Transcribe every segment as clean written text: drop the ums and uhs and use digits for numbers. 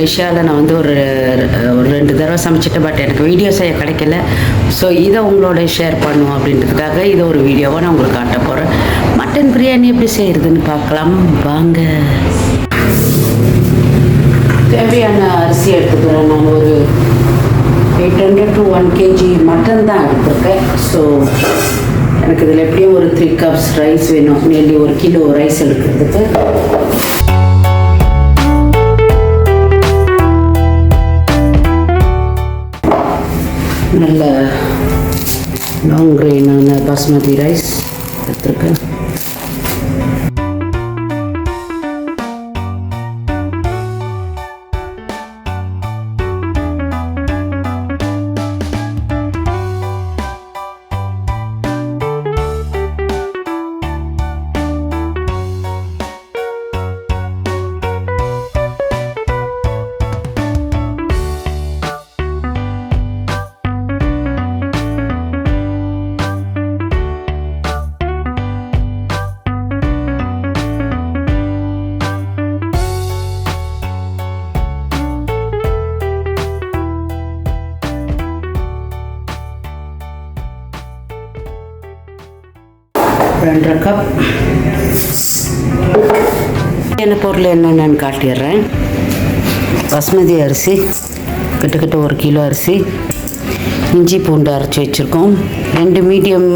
மலேசியாவில் நான் வந்து ஒரு 2 தடவை சமைச்சிட்டேன். பட் எனக்கு வீடியோ செய்ய கிடைக்கல. ஸோ இதை உங்களோட ஷேர் பண்ணுவோம் அப்படின்றதுக்காக இதை ஒரு வீடியோவாக நான் உங்களுக்கு காட்ட போகிறேன். மட்டன் பிரியாணி எப்படி செய்கிறதுன்னு பார்க்கலாம் வாங்க. தேவையான அரிசி எடுத்துக்கிறேன். நான் ஒரு 800 to 1 kg மட்டன் தான் எடுத்துருக்கேன். ஸோ எனக்கு இதில் எப்படியும் ஒரு 3 cups ரைஸ் வேணும். நெல்லி 1 கிலோ ரைஸ் எடுக்கிறதுக்கு. நல்ல லாங் கிரெயினான பாஸ்மதி ரைஸ் எடுத்துருக்கேன். ரெண்டரை கப் என்ன பொருள் என்னென்னு காட்டிடுறேன். பாஸ்மதி அரிசி கிட்டத்தட்ட 1 கிலோ அரிசி, இஞ்சி பூண்டு அரைச்சி வச்சுருக்கோம். 2 மீடியம்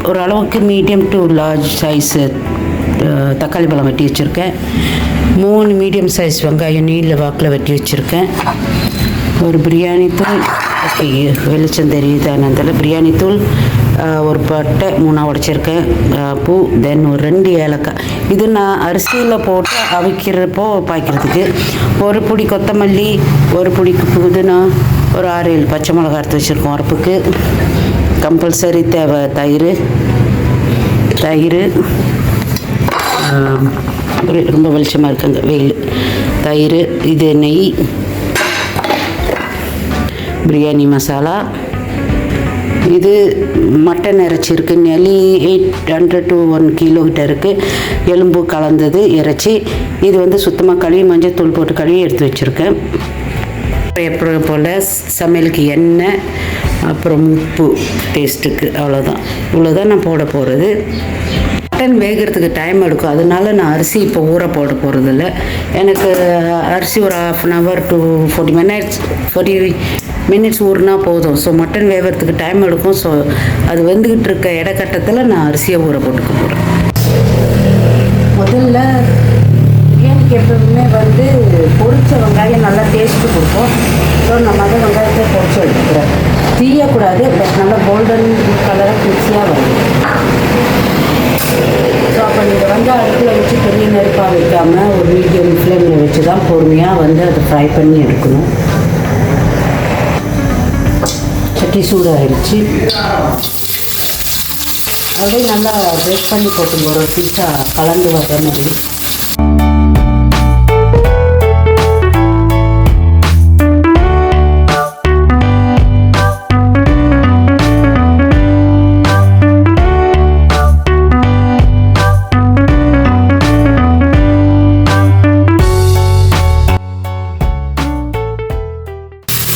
ஒரு அளவுக்கு மீடியம் டு லார்ஜ் சைஸு தக்காளி பழம் வெட்டி வச்சுருக்கேன். 3 மீடியம் சைஸ் வெங்காயம் நீல வாக்கில் வெட்டி வச்சுருக்கேன். ஒரு பிரியாணி தூள், ஓகே வெளிச்சம் தெரியுது அதனால் பிரியாணி தூள், ஒரு பட்டை 3 உடைச்சிருக்கேன், பூ, தென் ஒரு 2 ஏலக்காய். இது நான் அரிசியில் போட்டு அவிக்கிறப்போ பாய்க்கிறதுக்கு. ஒரு பிடி கொத்தமல்லி, ஒரு பிடி புதினா, ஒரு 6-7 பச்சை மிளகா எடுத்து வச்சுருக்கோம் உரப்புக்கு. கம்பல்சரி தேவை தயிர் ரொம்ப வெளிச்சமாக இருக்குங்க வெயில். தயிர், இது நெய், பிரியாணி மசாலா, இது மட்டன் இறைச்சி இருக்குது. நெல்லி 800 to 1 கிலோ கிட்ட இருக்குது. எலும்பு கலந்தது இறைச்சி. இது வந்து சுத்தமாக கழுவி மஞ்சள் தூள் போட்டு கழுவி எடுத்து வச்சுருக்கேன். எப்போ போல் சமையலுக்கு எண்ணெய், அப்புறம் உப்பு டேஸ்ட்டுக்கு, அவ்வளோதான். இவ்வளோதான் நான் போட போகிறது. மட்டன் வேகிறதுக்கு டைம் எடுக்கும், அதனால நான் அரிசி இப்போ ஊற போட போகிறதில்ல. எனக்கு அரிசி ஒரு 1/2 hour to 40 minutes ஊறினா போதும். ஸோ மட்டன் வேகிறதுக்கு டைம் எடுக்கும். ஸோ அது வெந்துக்கிட்டு இருக்க இடக்கட்டத்தில் நான் அரிசியை ஊற போட்டுக்க போகிறேன். முதல்ல பிரியாணிக்கு எப்பவுமே வந்து பொரிச்ச வெங்காயம் நல்லா டேஸ்ட்டு கொடுக்கும். ஸோ நான் வெங்காயத்தை பொரிச்சு எடுத்துக்கிறேன். தீயக்கூடாது, பட் நல்லா கோல்டன் கலராக கிறிஸ்பியாக வரும். ஸோ அப்போ நீங்கள் வந்து அடுப்பில் வச்சு பெரிய நெருப்பாக வைக்காமல் ஒரு மீடியம் ஃப்ளேமில் வச்சு தான் பொறுமையாக வந்து அதை ஃப்ரை பண்ணி எடுக்கணும். சட்டி சூடாகிடுச்சு. அப்படியே நல்லா பிரேக் பண்ணி போட்டு ஒரு பீஸாக கலந்து வர்ற மாதிரி.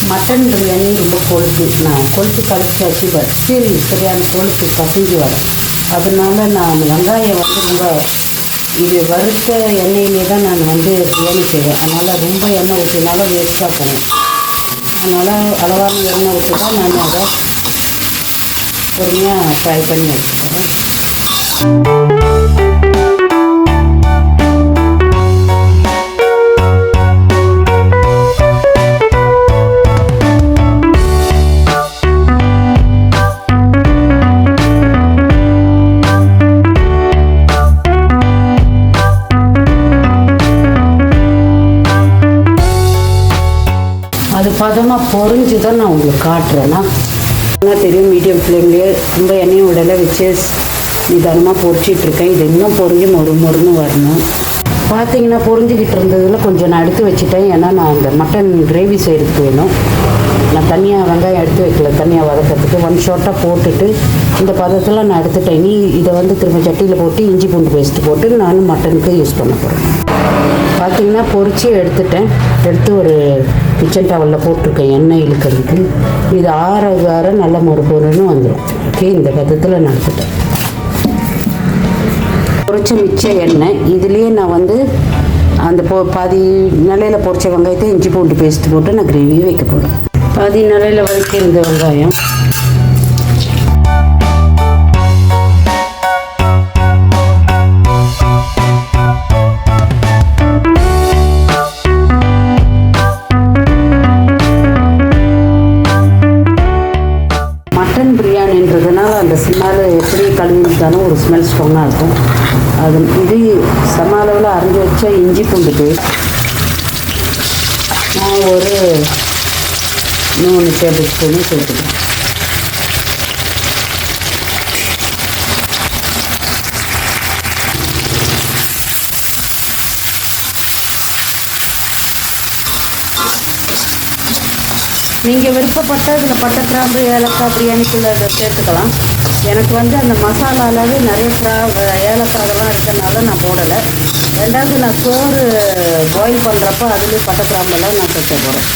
மட்டன் பிரியாணி ரொம்ப கொழுப்பு, நான் கொழுப்பு கழிச்சாச்சு. பட் ஸ்டில் சரியான கொழுப்பு கசிஞ்சு வரும். அதனால நான் வெங்காயம் வந்து ரொம்ப இது வறுத்த எண்ணெயிலே தான் நான் வந்து பிரியாணி செய்வேன். அதனால் ரொம்ப எண்ணெய் ஊற்றினாலும் வேஸ்ட்டாக போகும். அதனால் அளவான எண்ணெய் ஊற்றி தான் நான் அதை பொறுமையாக ஃப்ரை பண்ணி வச்சுக்கிறேன். அது பதமாக பொரிஞ்சு தான் நான் உங்களுக்கு காட்டுறேன்னா தெரியும். மீடியம் ஃப்ளேம்லேயே ரொம்ப எண்ணெயும் உடலை வச்சு நிதானமாக பொரிச்சிட்ருக்கேன். இது இன்னும் பொரிஞ்சு மொறுன்னு வரணும். பார்த்தீங்கன்னா பொரிஞ்சிக்கிட்டு இருந்ததில் கொஞ்சம் நான் எடுத்து வச்சுட்டேன். ஏன்னா நான் அந்த மட்டன் கிரேவி செய்கிறதுக்கு வேணும். நான் தனியாக வெங்காயம் எடுத்து வைக்கல, தனியாக வதக்கிறதுக்கு 1 ஷாட்டாக போட்டுட்டு இந்த பதத்தில் நான் எடுத்துட்டேன். இதை வந்து திரும்ப சட்டியில் போட்டு இஞ்சி பூண்டு பேஸ்ட்டு போட்டு நான் மட்டனுக்கு யூஸ் பண்ண போகிறேன். பார்த்திங்கன்னா பொரிச்சு எடுத்து ஒரு கிச்சன் டவலில் போட்டிருக்கேன் எண்ணெய் இழுக்கிறதுக்கு. இது ஆற நல்ல மொறுன்னு வந்துடும். ஓகே, இந்த பதத்தில் நடத்துட்டேன். பொரிச்ச மிச்ச எண்ணெய் இதுலேயே நான் அந்த பாதி நிலையில் பொரிச்ச வெங்காயத்தை இஞ்சி பூண்டு பேஸ்ட் போட்டு நான் கிரேவி வைக்க போகிறேன். பாதி நிலையில் வதக்கியிருந்த வெங்காயம், பிரியாணின்றதுனால அந்த ஸ்மெல் எப்படி கழுவிட்டாலும் ஒரு ஸ்மெல் ஸ்ட்ராங்காக இருக்கும். இது சம அளவில் அரைஞ்சி வச்ச இஞ்சி பூண்டு பேஸ்ட் நான் ஒரு 3 டேபிள் ஸ்பூனு சேர்த்துக்கிறேன். நீங்கள் விருப்பப்பட்ட இதில் பட்டை, கிராம்பு, ஏலக்காய் பிரியாணிக்குள்ளே அதை சேர்த்துக்கலாம். எனக்கு அந்த மசாலாவே நிறைய ஏலக்காய் அதெல்லாம் இருக்கிறதுனால நான் போடலை. ரெண்டாவது நான் சோறு பாயில் பண்ணுறப்போ அதுலேயே பட்டை, கிராம்பெல்லாம் நான் சேர்க்க போகிறேன்.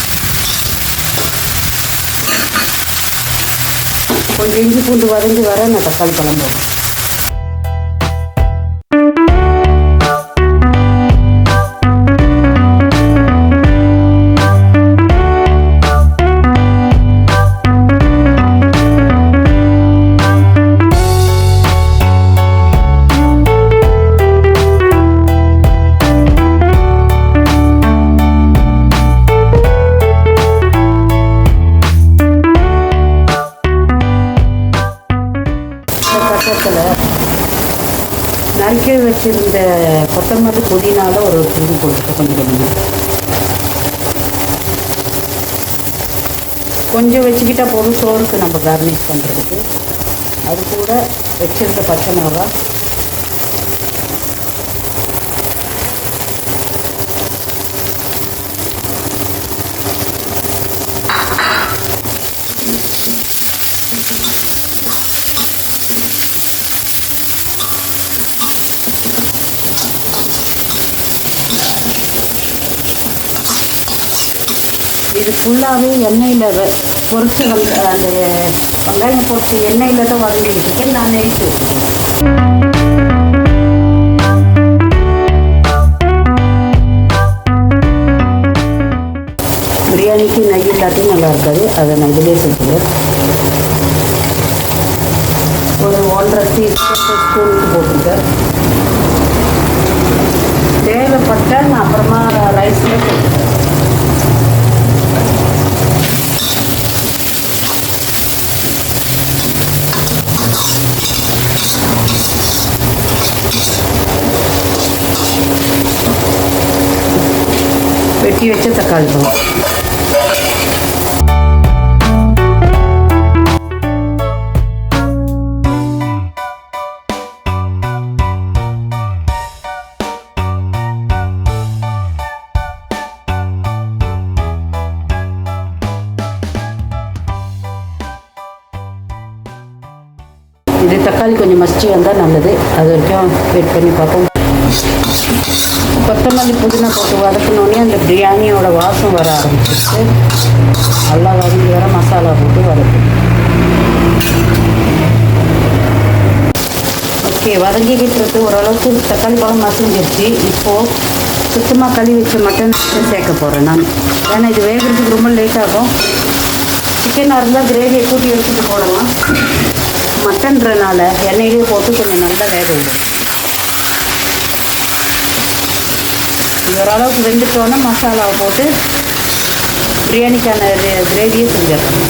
கொஞ்சம் இஞ்சி பூண்டு வதங்கி வர நான் தக்காளி பழம் போடுறேன். நறுக்கி வச்சிருந்த கொத்தமல்லி புதினால ஒரு துண்டு போட்டு கொஞ்சம் வச்சுக்கிட்டால் போதும் சோறுக்கு நம்ம கார்னிஷ் பண்ணுறதுக்கு. அது கூட வச்சிருந்த பச்சை மிளகா, இது ஃபுல்லாகவே எண்ணெயில் பொரிச்சு அந்த வெங்காயம் போட்டு எண்ணெயில் தான் வதங்கிட்டு இருக்கேன். நான் நெய் சேர்த்துக்கிறேன். பிரியாணிக்கு நெய் இல்லாட்டி நல்லா இருக்காது. அதை நான் இதிலே சேர்த்துக்கிறேன். ஒரு 1.5 டீஸ்பூனுக்கு போட்டுருக்கேன். தேவைப்பட்ட நான் அப்புறமா ரைஸில் சேர்த்துக்கிறேன். வெட்டி வச்ச தக்காளி பழம், இது தக்காளி கொஞ்சம் மசிச்சு வந்தால் நல்லது. அது வரைக்கும் வெயிட் பண்ணி பார்ப்போம். கொத்தமல்லி புதினா போட்டு வதக்கினோடனே அந்த பிரியாணியோட வாசம் வர ஆரம்பிச்சிருக்கு. நல்லா வதங்கி வர மசாலா போட்டு வதக்கும். ஓகே, வதங்கிக்கிட்டு ஓரளவுக்கு தக்காளி பழம் மசிஞ்சிருச்சு. இப்போது சுத்தமாக கழுவி வச்ச மட்டன் சேர்க்க போகிறேன் நான். ஏன்னா இது வேகிறதுக்கு ரொம்ப லேட் ஆகும். சிக்கனாக இருந்தால் கிரேவியை கூட்டி எடுத்துகிட்டு போடலாம். மட்டன்றனால எண்ணெயிலே போட்டு கொஞ்சம் நல்லா வேக விடும். ஓரளவுக்கு வெந்துட்டோன்னா மசாலாவை போட்டு பிரியாணிக்கான கிரேவியை செஞ்சிடலாம்.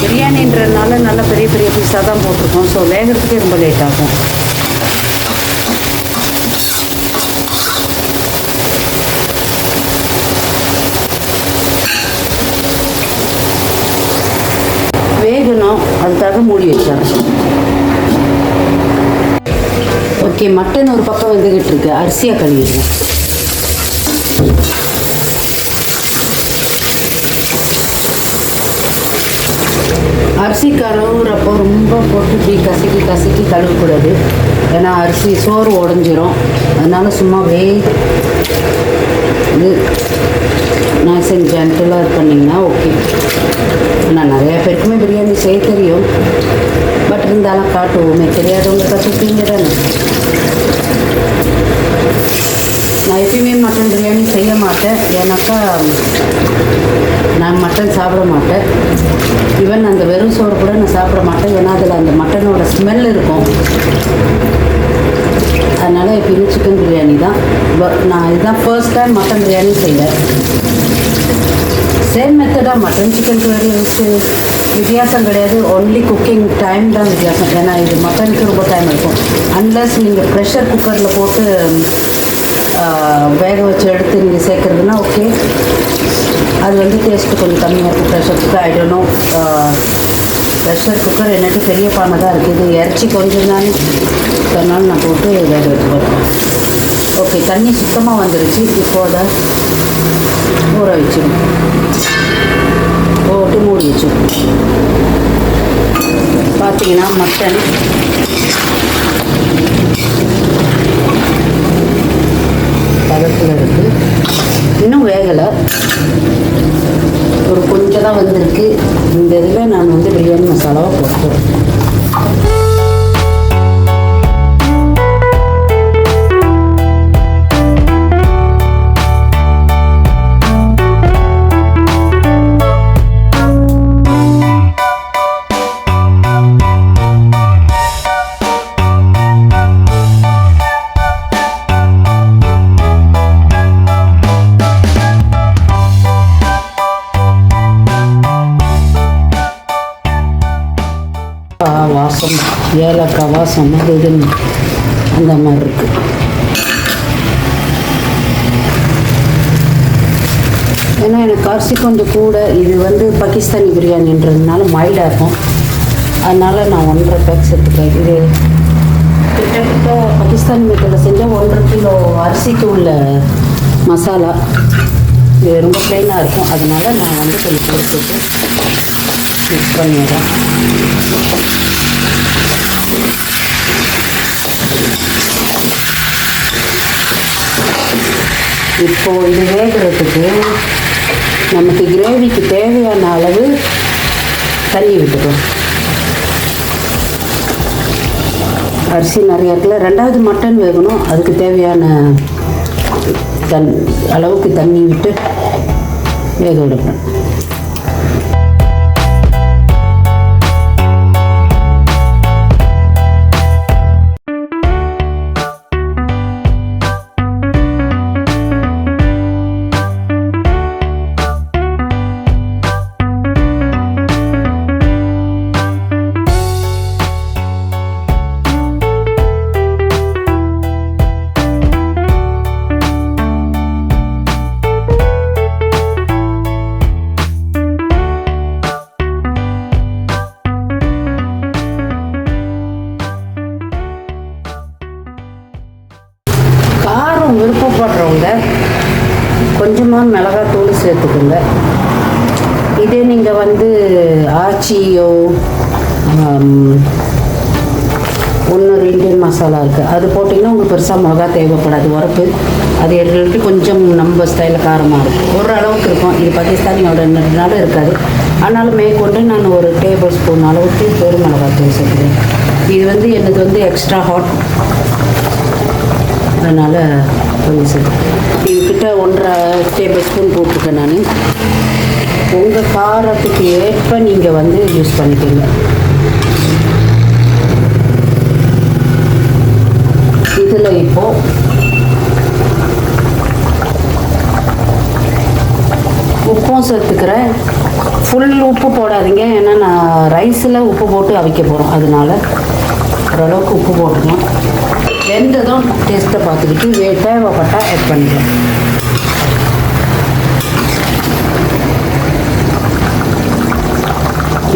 பிரியாணின்றதுனால நல்லா பெரிய பெரிய பீஸாக தான் போட்டிருக்கோம். ஸோ வேகிறதுக்கே ரொம்ப லேட் ஆகும். வேகணும், அதுக்காக மூடி வச்சாச்சு. ஓகே, மட்டன் ஒரு பக்கம் வெந்துக்கிட்டு இருக்கு. அரிசியாக கழுவிடுவேன். அரிசி கழுவுறப்போ ரொம்ப போட்டு இப்படி கசக்கி கசக்கி கழுவக்கூடாது. ஏன்னா அரிசி சோறு உடஞ்சிரும். அதனால சும்மா இது நான் ஜென்டலாக இது பண்ணிங்கன்னா ஓகே. நான் நிறையா பேருக்குமே பிரியாணி செய்ய தெரியும். பட் இருந்தாலும் காட்டுவோமே, தெரியாதவங்க கற்றுப்பீங்க தானே. நான் எப்பயுமே மட்டன் பிரியாணி செய்ய மாட்டேன். ஏன்னாக்கா நான் மட்டன் சாப்பிட மாட்டேன். ஈவன் அந்த வெறும் சோறு கூட நான் சாப்பிட மாட்டேன். ஏன்னா அதில் அந்த மட்டனோட ஸ்மெல் இருக்கும். அதனால் எப்பயுமே சிக்கன் பிரியாணி தான். நான் இதுதான் ஃபர்ஸ்ட் டைம் மட்டன் பிரியாணி செய்வேன். சேம் மெத்தடாக மட்டன் சிக்கன் பிரியாணி வித்தியாசம் கிடையாது. ஒன்லி குக்கிங் டைம் தான் வித்தியாசம். ஏன்னா இது மட்டனுக்கு ரொம்ப டைம் இருக்கும். அன்லஸ் நீங்கள் ப்ரெஷர் குக்கரில் போட்டு வேக வச்சு எடுத்து நீங்கள் சேர்க்குறதுனா ஓகே. அது வந்து டேஸ்ட்டு கொஞ்சம் கம்மியாக இருக்கும். ப்ரெஷர் குக்கர் ஆகிடணும். ப்ரெஷர் குக்கர் என்னட்டு பெரிய பானை தான் இருக்குது. இறச்சி கொஞ்சம் தான் அதனால நான் போட்டு வேக வச்சு போட்டேன். ஓகே, தண்ணி சுத்தமாக வந்துருச்சு. இப்போது அதை ஊற வச்சிடும், போட்டு மூடி வச்சிடும். பார்த்தீங்கன்னா மட்டன் பதத்தில் இருக்குது. இன்னும் வேகலை, ஒரு கொஞ்சம் தான் வந்திருக்கு. இந்த இதில் நான் வந்து பிரியாணி மசாலாவை போட்டுருவேன். வாசம், ஏலக்காய் வாசம் அது இதுன்னு அந்த மாதிரி இருக்குது. ஏன்னா எனக்கு அரிசி கொஞ்சம் கூட. இது வந்து பாகிஸ்தானி பிரியாணின்றதுனால மைல்டாக இருக்கும். அதனால் நான் 1.5 பேக் சேர்த்துக்கிறேன். இது கிட்டத்தட்ட பாகிஸ்தானி மெத்தடில் செஞ்சால் 1.5 கிலோ அரிசிக்கு உள்ள மசாலா. இது ரொம்ப ப்ளைனாக இருக்கும். அதனால் நான் வந்து கொஞ்சம் கொடுத்துட்டு மிக்ஸ் பண்ணிடுறேன். இப்போது இது வேகிறதுக்கு நமக்கு கிரேவிக்கு தேவையான அளவு தண்ணி விட்டுக்கும். அரிசி நிறையா இருக்குல்ல, 2வது மட்டன் வேகணும். அதுக்கு தேவையான அளவுக்கு தண்ணி விட்டு வேக விடுப்பேன். விருப்பப்படுறவங்க கொஞ்சமாக மிளகாத்தூள் சேர்த்துக்கோங்க. இதே நீங்கள் வந்து ஆச்சியோ இன்னொரு இந்தியன் மசாலா இருக்குது, அது போட்டிங்கன்னா உங்களுக்கு பெருசாக மிளகா தேவைப்படாது. உரப்பு அது எடுத்து கொஞ்சம் நம்ம ஸ்டைலில் காரமாக இருக்கும். ஓரளவுக்கு இருக்கும். இது பாகிஸ்தானியோடனால இருக்காது. ஆனாலும் மேற்கொண்டு நான் ஒரு டேபிள் ஸ்பூன் அளவுக்கு பெரும் மிளகாத்தூள் சேர்க்குறேன். இது வந்து எனக்கு வந்து எக்ஸ்ட்ரா ஹாட், அதனால் கொஞ்சம் சரி. இதுக்கிட்ட 1.5 டேபிள் ஸ்பூன் போட்டுருக்கேன் நான். உங்கள் காரத்துக்கு ஏற்ப நீங்கள் வந்து யூஸ் பண்ணிக்கோங்க. இதில் இப்போது உப்பும் சேர்த்துக்கிறேன். ஃபுல் உப்பு போடாதீங்க, ஏன்னா நான் ரைஸில் உப்பு போட்டு அவிக்க போகிறோம். அதனால் ஓரளவுக்கு உப்பு போட்டுக்கலாம். வெந்ததும் டேஸ்ட்டை பார்த்துக்கிட்டு தேவைப்பட்டால் ஆட் பண்ணிக்கலாம்.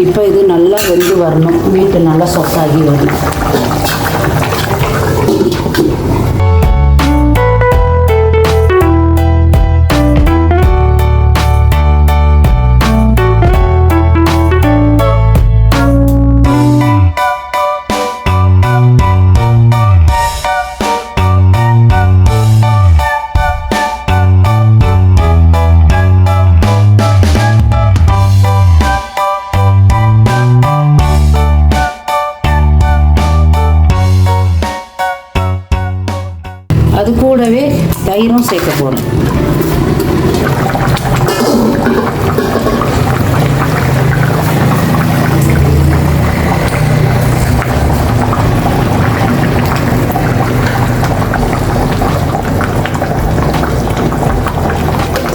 இப்போ இது நல்லா வெந்து வரணும். மீட்டு நல்லா சொத்தாகி வரணும். தயிரும் சேர்க்க போகிறேன்.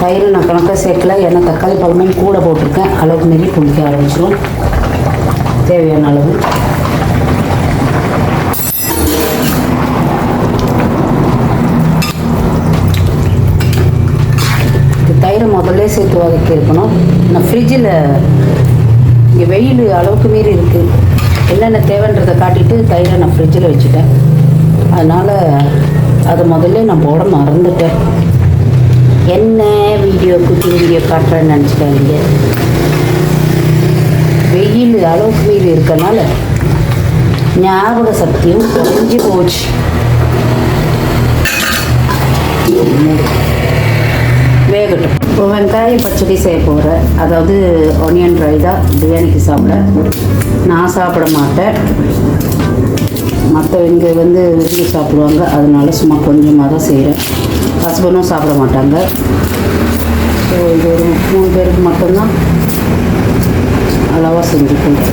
தயிர் நான் கணக்காக சேர்க்கல, ஏன்னா தக்காளி பழமே கூட போட்டிருக்கேன். அளவுக்கு மீறி குடிக்க ஆரம்பிச்சிடும். தேவையான அளவு தயிரை முதல்ல சேர்த்து வதக்கி இருக்கணும். நான் ஃப்ரிட்ஜில் இங்கே வெயில் அளவுக்கு மீறி இருக்குது, என்னென்ன தேவைன்றதை காட்டிட்டு தயிரை நான் ஃப்ரிட்ஜில் வச்சுட்டேன். அதனால் அதை முதல்ல நான் போட மறந்துட்டேன். என்ன குக்கிங் வீடியோ காட்டுறேன்னு நினச்சிக்காதீங்க. வெயில் அளவுக்கு மீறி இருக்கனால ஞாபக சக்தியும் குறைஞ்சி போச்சு. வேகட்டும். இப்போ வெங்காய பச்சடி செய்ய போகிறேன். அதாவது ஆனியன் ரைதா பிரியாணிக்கு சாப்பிட. நான் சாப்பிட மாட்டேன், மற்றவங்க விரும்பி சாப்பிடுவாங்க. அதனால சும்மா கொஞ்சமாக தான் செய்கிறேன். ஹஸ்பண்டும் சாப்பிட மாட்டாங்க. ஸோ இது ஒரு 3 பேருக்கு மட்டும்தான் அளவாக செஞ்சுக்கணும்.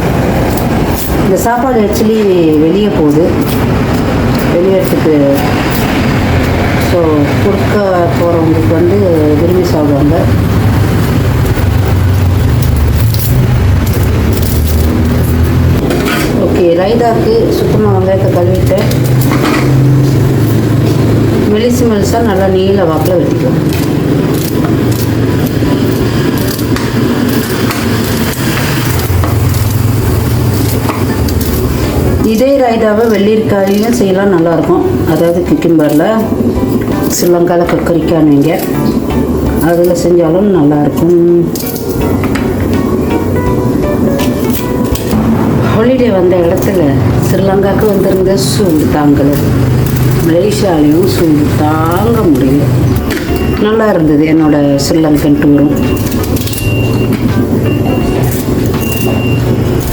இந்த சாப்பாடு ஆக்சுவலி வெளியே போகுது, வெளியேறதுக்கு. ஸோ கொடுக்க போகிறவங்களுக்கு விரும்பி சாப்பிடுவாங்க. ஓகே, ரைதாக்கு சுத்தமாக வெங்காயத்தை கழுவிட்டு மெலிசாக நல்லா நீல வாக்கில் வெட்டிக்கலாம். இதே ரைதாவை வெள்ளரிக்காயும் செய்யலாம், நல்லாயிருக்கும். அதாவது கிக்கிம்பரில் ஸ்ரீலங்காவில் கக்கரிக்கானுங்க, அதில் செஞ்சாலும் நல்லாயிருக்கும். ஹாலிடே வந்த இடத்துல ஸ்ரீலங்காவுக்கு வந்திருந்த சூடு தாங்கலை, மலேசியாலையும் சூடு தாங்க முடியல. நல்லா இருந்தது என்னோடய ஸ்ரீலங்கன் டூரும்.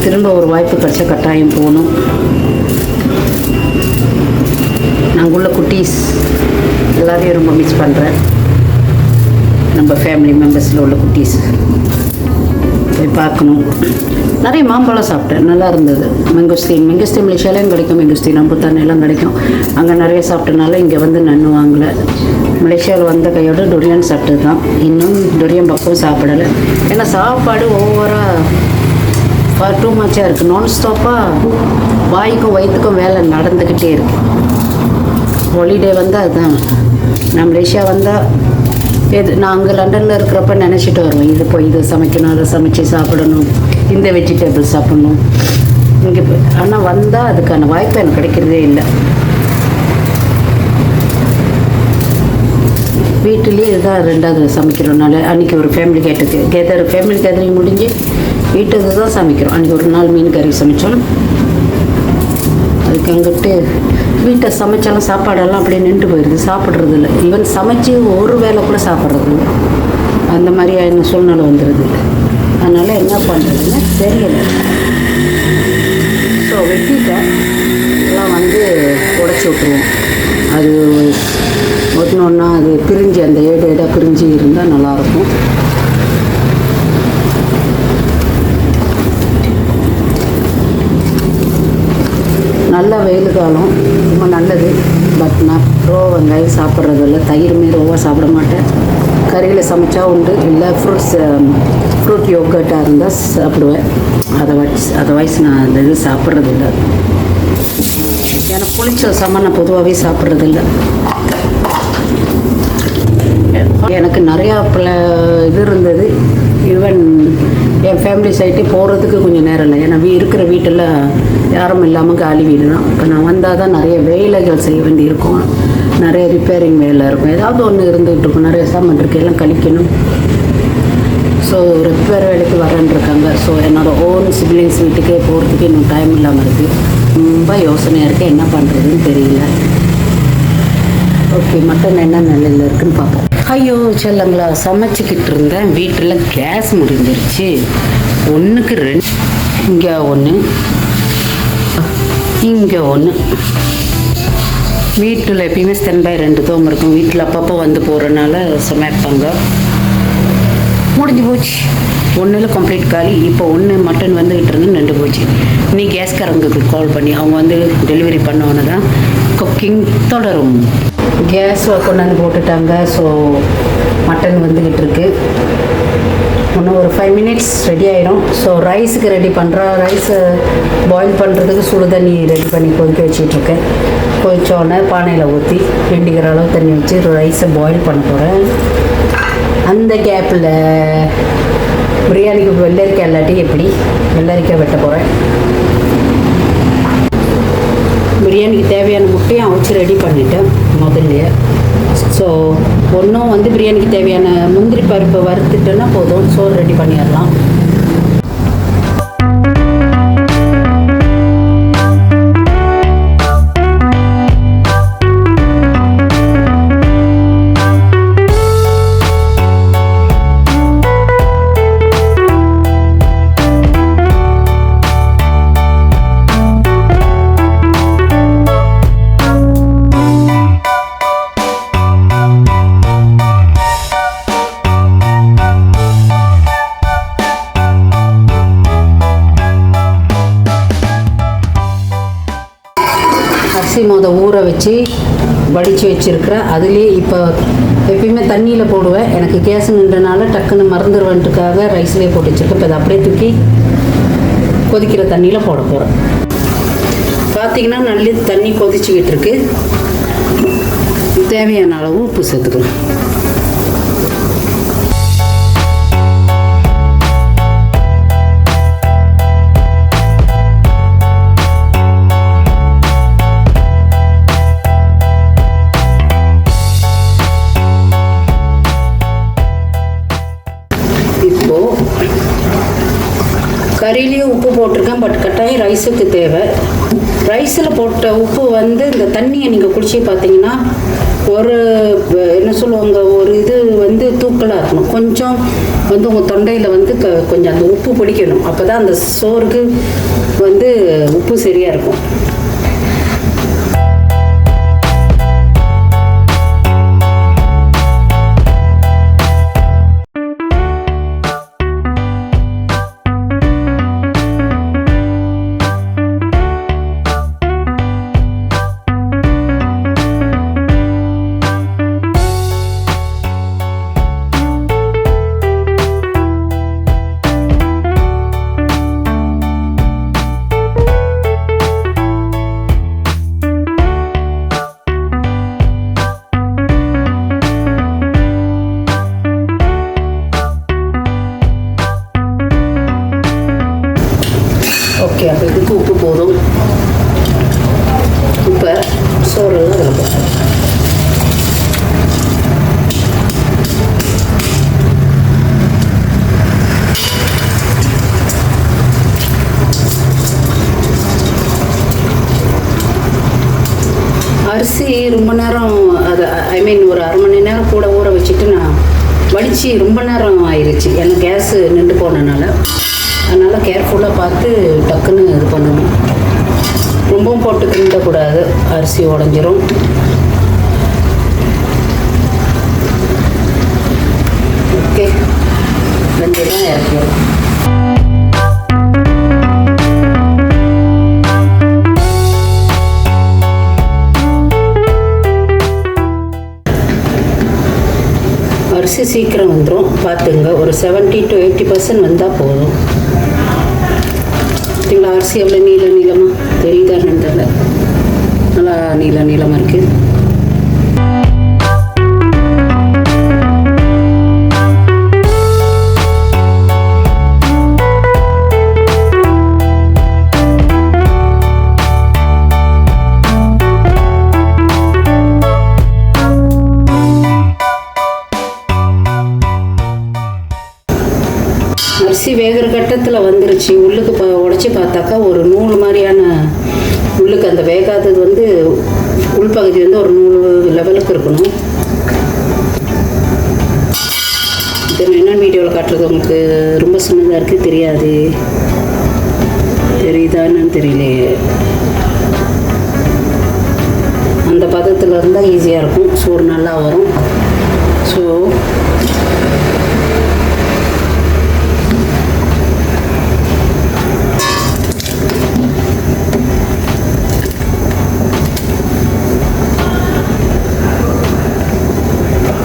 திரும்ப ஒரு வாய்ப்பு கிடச்சா கட்டாயம் போகணும். நாங்கள் உள்ள குட்டீஸ் எல்லாரையும் ரொம்ப மிஸ் பண்ணுறேன். நம்ம ஃபேமிலி மெம்பர்ஸில் உள்ள குட்டீஸ் போய் பார்க்கணும். நிறைய மாம்பழம் சாப்பிட்டேன், நல்லா இருந்தது. மெங்கோஸ்தீன் மலேசியாலையும் கிடைக்கும், மெங்கோஸ்தீன் அம்புத்தானே எல்லாம் கிடைக்கும். அங்கே நிறைய சாப்பிட்டனால இங்கே நன்னு வாங்கலை. மலேசியாவில் வந்த கையோட டொரியான் சாப்பிட்டது தான். இன்னும் டொரியான் பக்கம் சாப்பிடலை, ஏன்னா சாப்பாடு ஓவராக டூ மச்சாக இருக்குது. நான்ஸ்டாப்பாக வாய்க்கும் வயிற்றுக்கும் வேலை நடந்துக்கிட்டே இருக்குது. ஹாலிடே அதுதான். நான் மலேசியா வந்தால் நான் அங்கே லண்டனில் இருக்கிறப்ப நினச்சிட்டு வருவேன், இது போய் இதை சமைக்கணும், அதை சமைச்சு சாப்பிடணும், இந்த வெஜிடபிள் சாப்பிடணும். இங்கே ஆனால் வந்தால் அதுக்கான வாய்ப்பு எனக்கு கிடைக்கிறதே இல்லை. வீட்டிலேயே இதுதான் 2வது சமைக்கிறோம்னால. அன்றைக்கி ஒரு ஃபேமிலி ஃபேமிலி கேதரிங் முடிஞ்சு வீட்டுக்கு தான் சமைக்கிறோம். அன்றைக்கி ஒரு நாள் மீன் கறி சமைச்சோம். அதுக்கு அங்கிட்டு வீட்டை சமைச்சாலும் சாப்பாடெல்லாம் அப்படியே நின்று போயிடுது, சாப்பிட்றது இல்லை. ஈவன் சமைச்சு ஒரு வேளை கூட சாப்பிட்றது இல்லை. அந்த மாதிரியான சூழ்நிலை வந்துடுது. அதனால் என்ன பண்ணுறதுன்னு தெரியலை. ஸோ வெட்டிட்டேன் எல்லாம் உடச்சி விட்ருவோம். அது ஒன்றா அது பிரிஞ்சு அந்த ஏடாக பிரிஞ்சு இருந்தால் நல்லாயிருக்கும். நல்ல வெயில் காலம் ரொம்ப நல்லது. பட் நான் வெங்காயம் சாப்பிட்றதில்ல. தயிருமே ரோவாக சாப்பிட மாட்டேன். கறியில் சமைச்சா உண்டு, இல்லை ஃப்ரூட் யோகர்ட்டாக இருந்தால் சாப்பிடுவேன். அதர்வைஸ் நான் அந்த இது சாப்பிட்றதில்ல. எனக்கு புளிச்ச சாமான் நான் பொதுவாகவே சாப்பிட்றதில்ல. எனக்கு நிறையா இது இருந்தது. ஈவன் என் ஃபேமிலி சைட்டே போகிறதுக்கு கொஞ்சம் நேரம் இல்லை, ஏன்னா இருக்கிற வீட்டில் யாரும் இல்லாமல் காலி வீடு தான். இப்போ நான் வந்தால் தான் நிறைய வேலைகள் செய்ய வேண்டியிருக்கும், நிறைய ரிப்பேரிங் வேலை இருக்கும், ஏதாவது ஒன்று இருந்துகிட்டு இருக்கும். நிறைய சாமான் இருக்குது, எல்லாம் கழிக்கணும். ஸோ ரிப்பேர் வேலைக்கு வரேன்ருக்காங்க. ஸோ என்னோடய ஓன் சிப்லிங்ஸ் வீட்டுக்கே போகிறதுக்கு இன்னும் டைம் இல்லாமல் இருக்குது. ரொம்ப யோசனையாக இருக்குது, என்ன பண்ணுறதுன்னு தெரியல. ஓகே, மட்டன் என்ன நிலையில் இருக்குதுன்னு பார்ப்போம். ஐயோ செல்லங்களா, சமைச்சிக்கிட்டு இருந்தேன். வீட்டில் கேஸ் முடிஞ்சிருச்சு. 1க்கு 2, இங்கே 1, இங்கே 1. வீட்டில் எப்பயுமே ஸ்டாண்ட் பை 2 தோம் இருக்கும். வீட்டில் அப்பப்போ வந்து போகிறனால சமைப்பாங்க. முடிஞ்சு போச்சு. ஒன்றில் கம்ப்ளீட் காலி. இப்போ ஒன்று மட்டன் வந்துக்கிட்டு இருந்து 2 போச்சு. இன்னைக்கு கேஸ்காரங்களுக்கு கால் பண்ணி அவங்க வந்து டெலிவரி பண்ணோன்னு தான் குக்கிங் தொடரும். கேஸ் கொண்டாந்து போட்டுட்டாங்க. ஸோ மட்டன் வந்துக்கிட்டு இருக்கு. இன்னும் ஒரு 5 மினிட்ஸ் ரெடி ஆகிடும். ஸோ ரைஸுக்கு ரெடி பண்ணுறேன். ரைஸை பாயில் பண்ணுறதுக்கு சுடு தண்ணி ரெடி பண்ணி கொதிக்க வச்சிட்ருக்கேன். கொதிச்சோடனே பானையில் ஊற்றி வேண்டிக்கிற அளவு தண்ணி வச்சு ரைஸை பாயில் பண்ண போகிறேன். அந்த கேப்பில் பிரியாணிக்கு வெள்ளரிக்காய் இல்லாட்டி எப்படி வெள்ளரிக்காய் வெட்ட போகிறேன். பிரியாணிக்கு தேவையான முட்டையும் அவிச்சு ரெடி பண்ணிட்டேன் முதல்லையே. ஸோ ஒன்றும் வந்து பிரியாணிக்கு தேவையான முந்திரி பருப்பை வறுத்துட்டேன்னா போதும், சோறு ரெடி பண்ணிடலாம். அரிசி ஊற வச்சு வடித்து வச்சுருக்கிறேன். அதுலேயே இப்போ எப்பயுமே தண்ணியில் போடுவேன். எனக்கு கேஸுன்றனால டக்குன்னு மறந்துடுவேன்ட்டுக்காக ரைஸ்லேயே போட்டு வச்சுருக்கேன். இப்போ அதை அப்படியே தூக்கி கொதிக்கிற தண்ணியில் போட போகிறேன். பார்த்திங்கன்னா நல்ல தண்ணி கொதிச்சுக்கிட்டு இருக்கு. தேவையான அளவு உப்பு சேர்த்துக்கலாம். கறியிலையும் உப்பு போட்டிருக்கேன். பட் கட்டாயம் ரைஸுக்கு தேவை. ரைஸில் போட்ட உப்பு வந்து இந்த தண்ணியை நீங்கள் குடிச்சு பார்த்தீங்கன்னா ஒரு என்ன சொல்லுவாங்க, ஒரு இது வந்து தூக்கலாக இருக்கணும். கொஞ்சம் வந்து உங்கள் தொண்டையில் வந்து கொஞ்சம் அந்த உப்பு பிடிக்கணும். அப்போ தான் அந்த சோறுக்கு வந்து உப்பு சரியாக இருக்கும். ஓகே, அப்போ இதுக்கு உப்பு போதும். இப்போ சோறு அதில் போட்டோம். அரிசி ரொம்ப நேரம் அதை ஒரு அரை மணி நேரம் கூட ஊற வச்சுட்டு நான் வடித்து ரொம்ப நேரம் ஆயிடுச்சு. எனக்கு கேஸு நின்று போனனால. அதனால் கேர்ஃபுல்லாக பார்த்து டக்குன்னு இது பண்ணணும். ரொம்பவும் போட்டு கிண்டக்கூடாது, அரிசி உடஞ்சிரும். ஓகே, வெந்தயம் இறக்கிடும். அரிசி சீக்கிரம் வந்துடும். பார்த்துங்க, ஒரு 70 to 80% வந்தால் போதும். பார்த்தீங்களா அரிசி எவ்வளோ நீளமாக தெரியுதான்னு தெரியல. நல்லா நீளமாக இருக்குது. அரிசி வேகிற கட்டத்தில் வந்துருச்சு. உள்ளுக்கு உடச்சி பார்த்தாக்கா ஒரு நூல் மாதிரியான உள்ளுக்கு அந்த வேகாதது வந்து உள்பகுதி வந்து ஒரு நூல் லெவலுக்கு இருக்கணும். இது என்ன வீடியோவில் காட்டுறது உங்களுக்கு ரொம்ப சின்னதாக இருக்குது, தெரியாது. தெரியுதான்னு தெரியலையே. அந்த பதத்தில் இருந்தால் ஈஸியாக இருக்கும், சோறு நல்லா வரும். ஸோ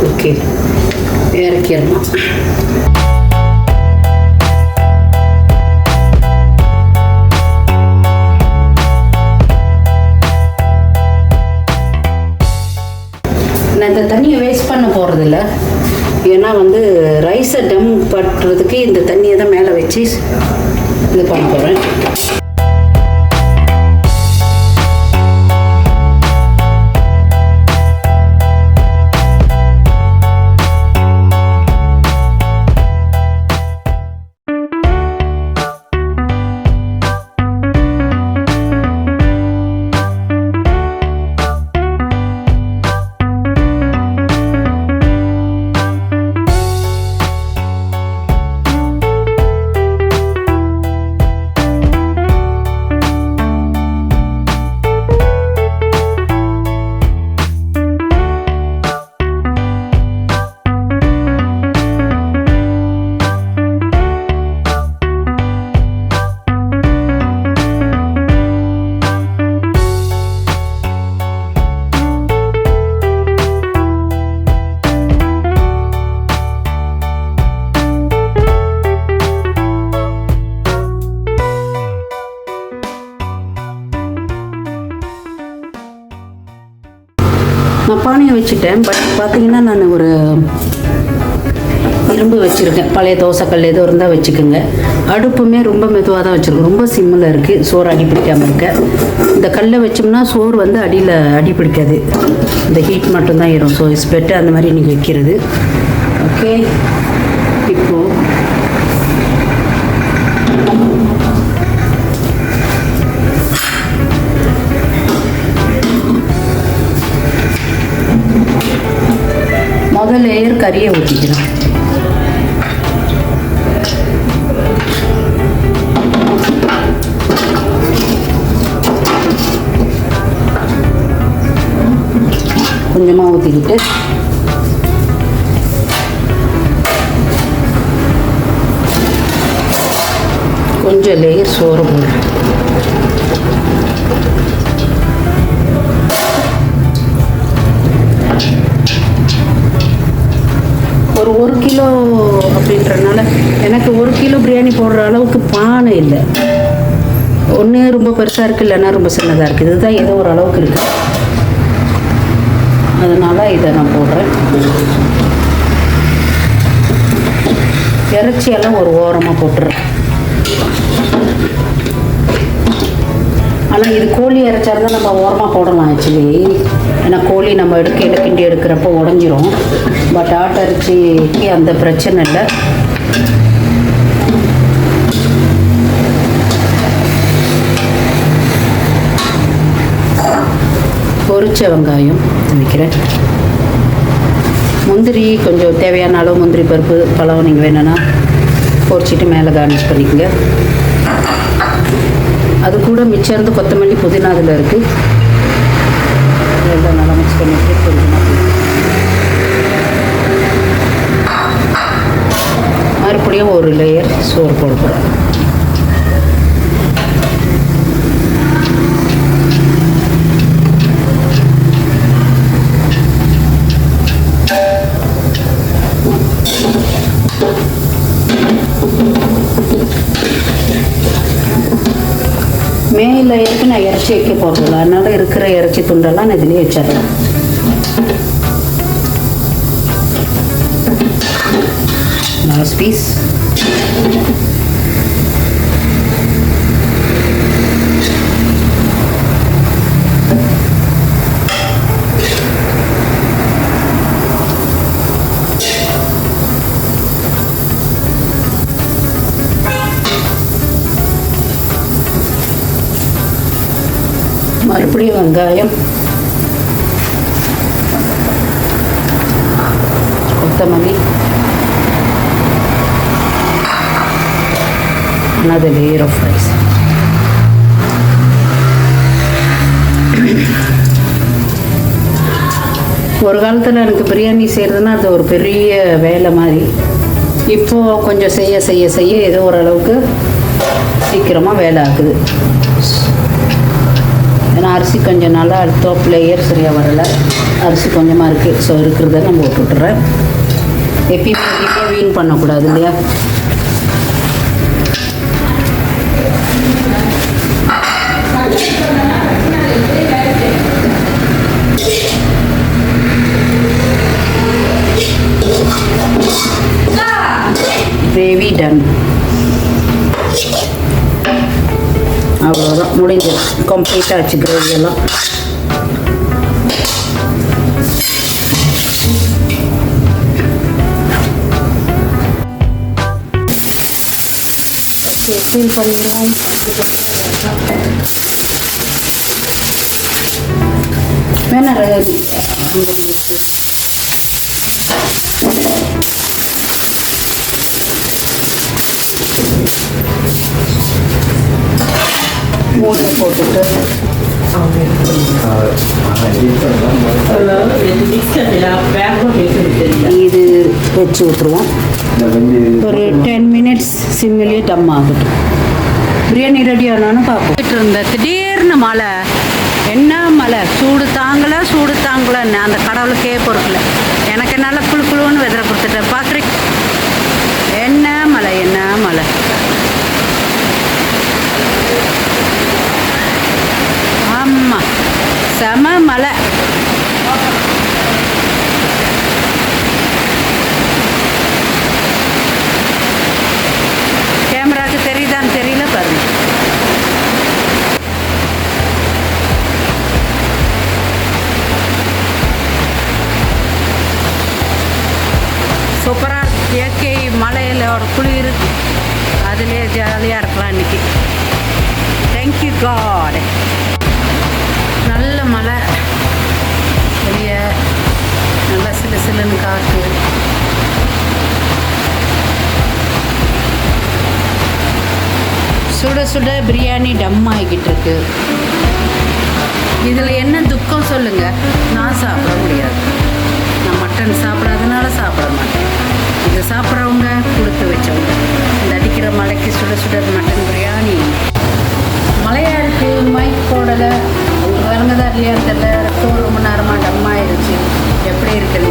ஓகே, இறக்கிடலாம். நான் இந்த தண்ணியை வேஸ்ட் பண்ண போகிறதில்ல, ஏன்னா வந்து ரைஸை டம் பட்டுறதுக்கு இந்த தண்ணியை தான் மேலே வச்சு இது பண்ண போகிறேன். நான் பானையை வச்சுட்டேன். பட் பார்த்தீங்கன்னா நான் ஒரு இரும்பு வச்சுருக்கேன், பழைய தோசைக்கல் எதுவும் இருந்தால் வச்சுக்கோங்க. அடுப்புமே ரொம்ப மெதுவாக தான் வச்சுருக்கேன், ரொம்ப சிம்மில் இருக்குது, சோறு அடி பிடிக்காமல் இருக்க. இந்த கல்லை வச்சோம்னா சோறு வந்து அடியில் அடி பிடிக்காது, இந்த ஹீட் மட்டும்தான் ஏறும். ஸோ இட்ஸ் பெட்டர் அந்த மாதிரி நீங்கள் வைக்கிறது. ஓகே, இப்போது முதல் லேயர் கறியை ஊற்றிக்கிறேன். கொஞ்சமாக ஊற்றிக்கிட்டு கொஞ்சம் லேயர் சோறு போடுறேன். ஒரு கிலோ அப்படின்றனால எனக்கு 1 கிலோ பிரியாணி போடுற அளவுக்கு பானை இல்லை. ஒன்று ரொம்ப பெருசாக இருக்குது, இல்லைன்னா ரொம்ப சின்னதாக இருக்குது. இதுதான் ஏதோ ஒரு அளவுக்கு இருக்குது, அதனால் இதை நான் போடுறேன். இறைச்சியெல்லாம் ஒரு ஓரமாக போட்டுறேன். ஆனால் இது கோழி இறைச்சா இருந்தால் நம்ம ஓரமாக போடலாம் ஆக்சுவலி, ஏன்னா கோழி நம்ம கிண்டி எடுக்கிறப்போ உடஞ்சிரும். பட் ஆட்டரிச்சிக்கு அந்த பிரச்சனை இல்லை. பொரிச்ச வெங்காயம் வைக்கிறேன். முந்திரி கொஞ்சம் தேவையான அளவு முந்திரி பருப்பு பழம் நீங்கள் வேணும்னா பொரிச்சிட்டு மேலே கார்னிஷ் பண்ணிக்கோங்க. அது கூட மிச்சம் இருந்து கொத்தமல்லி புதினா அதில் இருக்குது, எல்லாம் நல்லா மிக்ஸ் பண்ணிட்டு கொஞ்சமாக மறுபடியும் ஒரு லேயர் சோறு போட போகிறேன். மேலே இருக்கு நான் இறைச்சி வைக்க போகிறதில்ல, அதனால் இருக்கிற இறைச்சி துண்டெல்லாம் நான் இதுலேயே வச்சிடலாம். Last piece. மறுபடியும் வெங்காயம், கொத்தமல்லி, another layer of rice. ஒரு காலத்தில் எனக்கு பிரியாணி செய்கிறதுனா அது ஒரு பெரிய வேலை மாதிரி. இப்போது கொஞ்சம் செய்ய செய்ய செய்ய ஏதோ ஓரளவுக்கு சீக்கிரமாக வேலை ஆகுது. ஏன்னா அரிசி கொஞ்சம் நல்லா டாப் லேயர் சரியாக வரலை, அரிசி கொஞ்சமாக இருக்குது. ஸோ இருக்கிறத நம்ம விட்டுட்டுறேன். எப்பயுமே வீண் பண்ணக்கூடாது இல்லையா? Gravy done. அவ்வளோதான், முடிஞ்சது. கம்ப்ளீட்டாக ஆச்சு கிரேவி எல்லாம். சீல் பண்ணிடுவோம். வேணா மூணு போட்டுட்டு இது வச்சு விட்டுருவோம். ஒரு 10 மினிட்ஸ் சிம்மிலேயே டம் ஆகட்டும். பிரியாணி ரெடி ஆனாலும் பார்ப்போம். இருந்த திடீர்னு மழை, என்ன மழை, சூடு தாங்கலைன்னு அந்த கடவுளுக்கே பொறுக்கல. எனக்கு நல்லா குழுன்னு வெதரை கொடுத்துட்டேன். பார்க்குறேன் என்ன மழை. ஆமாம், செம மழை. கேமராவுக்கு தெரியுதான்னு தெரியல பாருங்க. சூப்பராக இயற்கை மலையில் ஒரு குளிர், அதுலேயே ஜாலியாக இருக்கலாம் இன்னைக்கு. Thank you God. நல்ல மழை, வெளியே நல்லா சிலுன்னு காற்று. சுட சுட பிரியாணி டம் ஆகிக்கிட்டு இருக்கு. இதில் என்ன துக்கம் சொல்லுங்கள்? நான் சாப்பிட முடியாது. நான் மட்டன் சாப்பிடாதனால சாப்பிட மாட்டேன். இதை சாப்பிட்றவங்க கொடுத்து வச்சவங்க. இந்த அடிக்கிற மலைக்கு சுட சுட மட்டன் பிரியாணி. மழையாக இருக்குது, மைக் போடலை. உங்களுக்கு வரங்கதா இல்லையா தெரியல. 2 மணி நேரமாக டம் ஆயிடுச்சு. எப்படி இருக்குன்னு